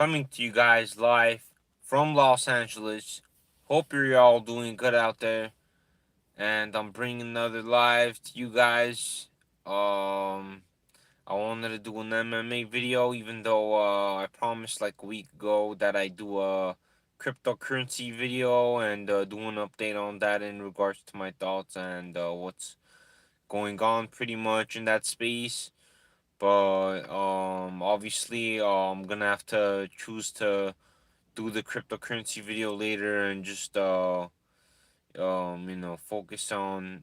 coming to you guys live from Los Angeles. Hope you're all doing good out there. And I'm bringing another live to you guys. I wanted to do an MMA video, even though I promised like a week ago that I do a cryptocurrency video and do an update on that in regards to my thoughts and what's going on pretty much in that space. But obviously I'm gonna have to choose to do the cryptocurrency video later and just focus on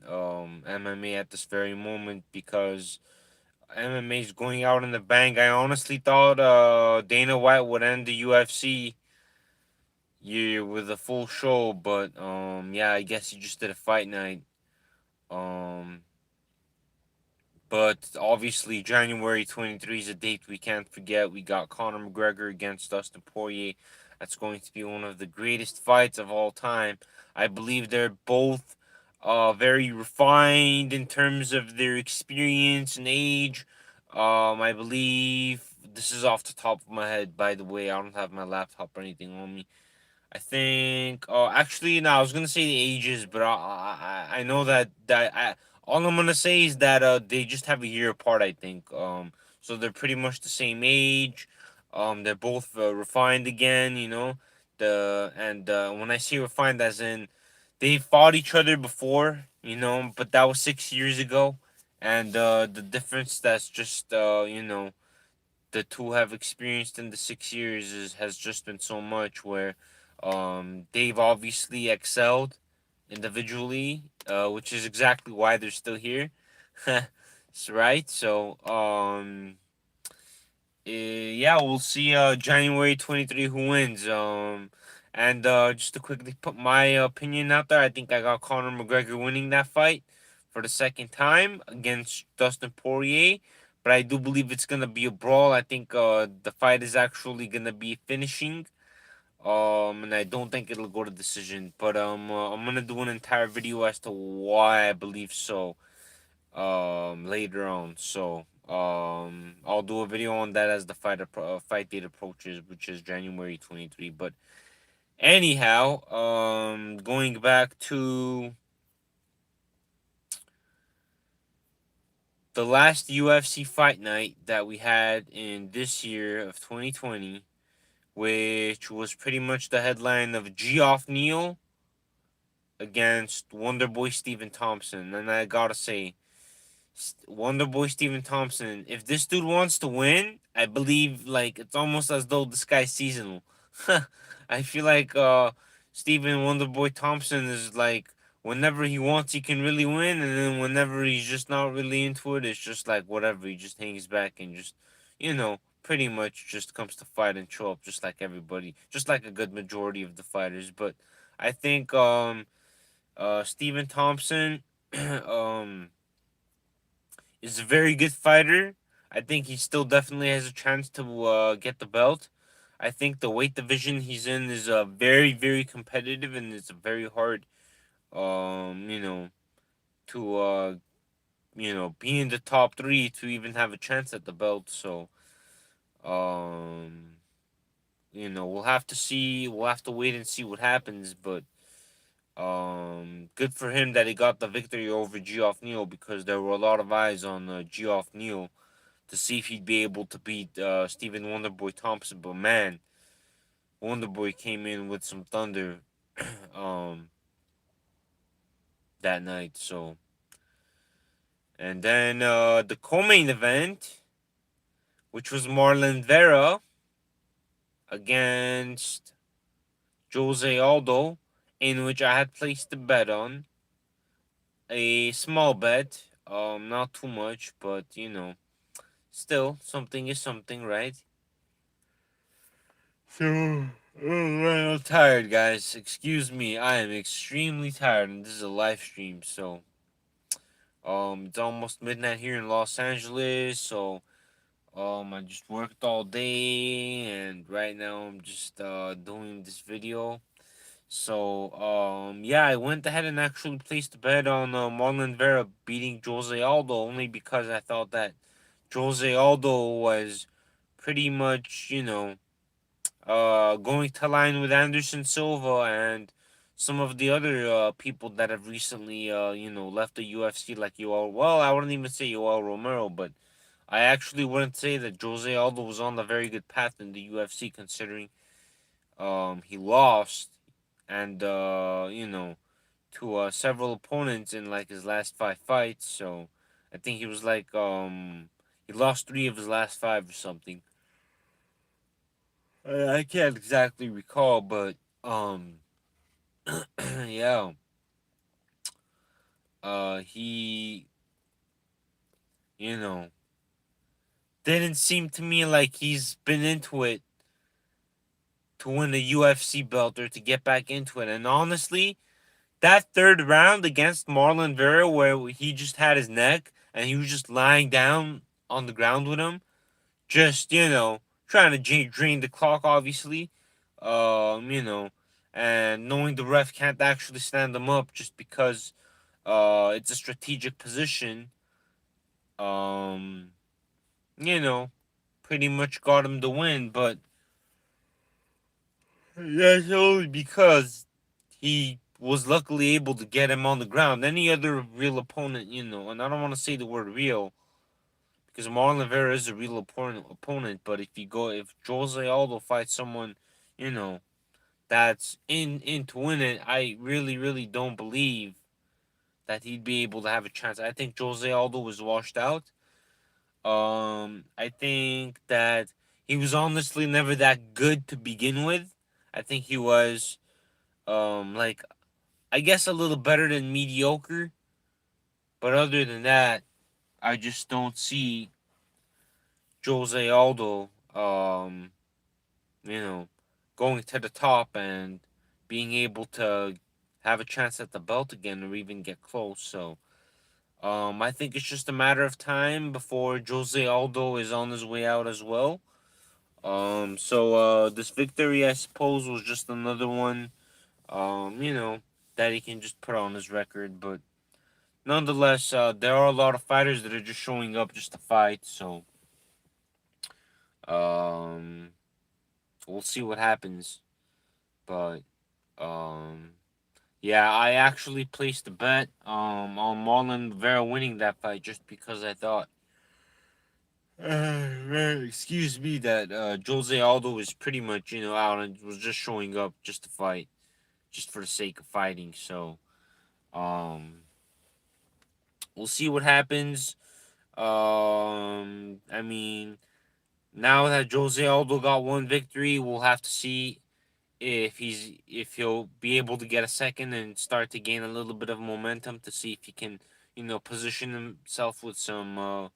MMA at this very moment because MMA is going out in the bang. I honestly thought Dana White would end the UFC year with a full show, but yeah, I guess he just did a fight night. Um But obviously, January 23 is a date we can't forget. We got Conor McGregor against Dustin Poirier. That's going to be one of the greatest fights of all time. I believe they're both very refined in terms of their experience and age. I believe this is off the top of my head, by the way. I don't have my laptop or anything on me. I think. Actually, no. I was gonna say the ages, but I know that all I'm gonna say is that they just have a year apart. I think. So they're pretty much the same age. They're both refined again. When I say refined, as in they fought each other before. But that was 6 years ago, and the difference that's just the two have experienced in the 6 years has just been so much where they've obviously excelled individually, which is exactly why they're still here. Right? So, yeah, we'll see January 23 who wins. And just to quickly put my opinion out there, I think I got Conor McGregor winning that fight for the second time against Dustin Poirier. But I do believe it's gonna be a brawl. I think the fight is actually gonna be finishing. And I don't think it'll go to decision. But I'm gonna do an entire video as to why I believe so. Later on. So I'll do a video on that as the fight date approaches, which is January 23. But anyhow, going back to the last UFC fight night that we had in this year of 2020, which was pretty much the headline of Geoff Neal against Wonderboy Stephen Thompson. And I gotta say, Wonderboy Stephen Thompson, if this dude wants to win, I believe like it's almost as though this guy's seasonal. I feel like Stephen Wonderboy Thompson is like whenever he wants he can really win, and then whenever he's just not really into it, it's just like whatever, he just hangs back and just pretty much just comes to fight and show up just like everybody, just like a good majority of the fighters. But I think Stephen Thompson um is a very good fighter. I think he still definitely has a chance to get the belt. I think the weight division he's in is very very competitive, and it's very hard um you know to be in the top 3 to even have a chance at the belt. So um we'll have to see, we'll have to wait and see what happens. But good for him that he got the victory over Geoff Neal, because there were a lot of eyes on Geoff Neal to see if he'd be able to beat Stephen Wonderboy Thompson. But man, Wonderboy came in with some thunder um, that night. So, and then the co-main event, which was Marlon Vera against Jose Aldo, in which I had placed a bet on, a small bet, not too much, but still something is something, right? So, I'm tired, guys. Excuse me. I am extremely tired, and this is a live stream. So, it's almost midnight here in Los Angeles. So, I just worked all day, and right now I'm just doing this video. So, yeah, I went ahead and actually placed a bet on Marlon Vera beating Jose Aldo, only because I thought that Jose Aldo was pretty much, going to line with Anderson Silva and some of the other people that have recently, left the UFC, like Yoel. Well, I wouldn't even say Yoel Romero, but I actually wouldn't say that Jose Aldo was on a very good path in the UFC, considering he lost and to several opponents in like his last five fights. So I think he was like he lost three of his last five or something. I can't exactly recall, but um yeah, he you know didn't seem to me like he's been into it to win the UFC belt or to get back into it. And honestly, that third round against Marlon Vera, where he just had his neck and he was just lying down on the ground with him, just trying to drain the clock, obviously, um, you know, and knowing the ref can't actually stand him up just because it's a strategic position. Um, you know, pretty much got him the win, but that's only because he was luckily able to get him on the ground. Any other real opponent, and I don't want to say the word real because Marlon Vera is a real opponent, but if Jose Aldo fights someone, you know, that's in to win it, I really, really don't believe that he'd be able to have a chance. I think Jose Aldo was washed out. I think that he was honestly never that good to begin with. I think he was like I guess a little better than mediocre, but other than that, I just don't see Jose Aldo you know, going to the top and being able to have a chance at the belt again or even get close. So, I think it's just a matter of time before Jose Aldo is on his way out as well. So this victory, I suppose, was just another one, that he can just put on his record. But nonetheless, there are a lot of fighters that are just showing up just to fight. So, um, we'll see what happens. But, um, yeah, I actually placed a bet on Marlon Vera winning that fight just because I thought excuse me that Jose Aldo was pretty much out and was just showing up just to fight, just for the sake of fighting. So um we'll see what happens. I mean, now that Jose Aldo got one victory, we'll have to see if he'll be able to get a second and start to gain a little bit of momentum to see if he can position himself with some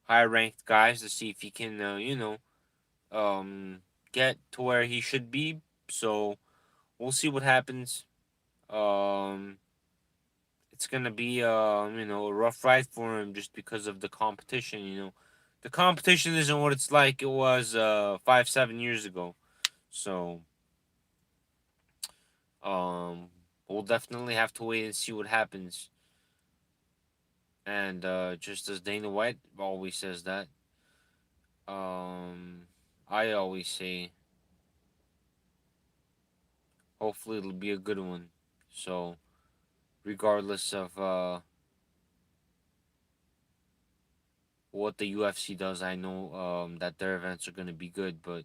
higher ranked guys to see if he can get to where he should be. So we'll see what happens. Um, it's gonna be a rough ride for him just because of the competition. The competition isn't what it's like it was 5-7 years ago. So um, we'll definitely have to wait and see what happens. And just as Dana White always says that, um, I always say, hopefully it'll be a good one. So regardless of what the UFC does, I know that their events are gonna be good. But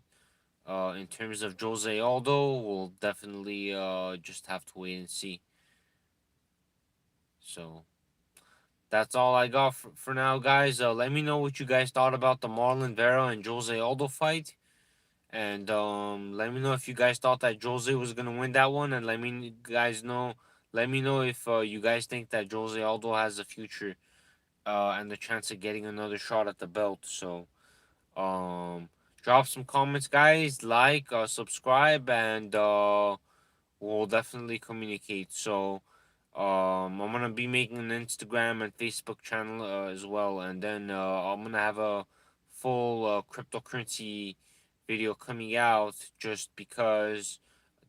in terms of Jose Aldo, we'll definitely just have to wait and see. So that's all I got for now, guys. Let me know what you guys thought about the Marlon Vera and Jose Aldo fight. And let me know if you guys thought that Jose was gonna win that one, and Let me know if you guys think that Jose Aldo has a future and the chance of getting another shot at the belt. So um, drop some comments, guys. Like, subscribe, and we'll definitely communicate. So I'm gonna be making an Instagram and Facebook channel as well, and then I'm gonna have a full cryptocurrency video coming out just because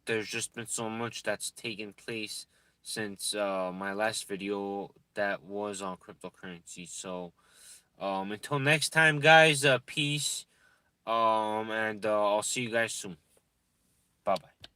there's just been so much that's taken place since my last video that was on cryptocurrency. So until next time, guys, peace. And I'll see you guys soon. Bye bye.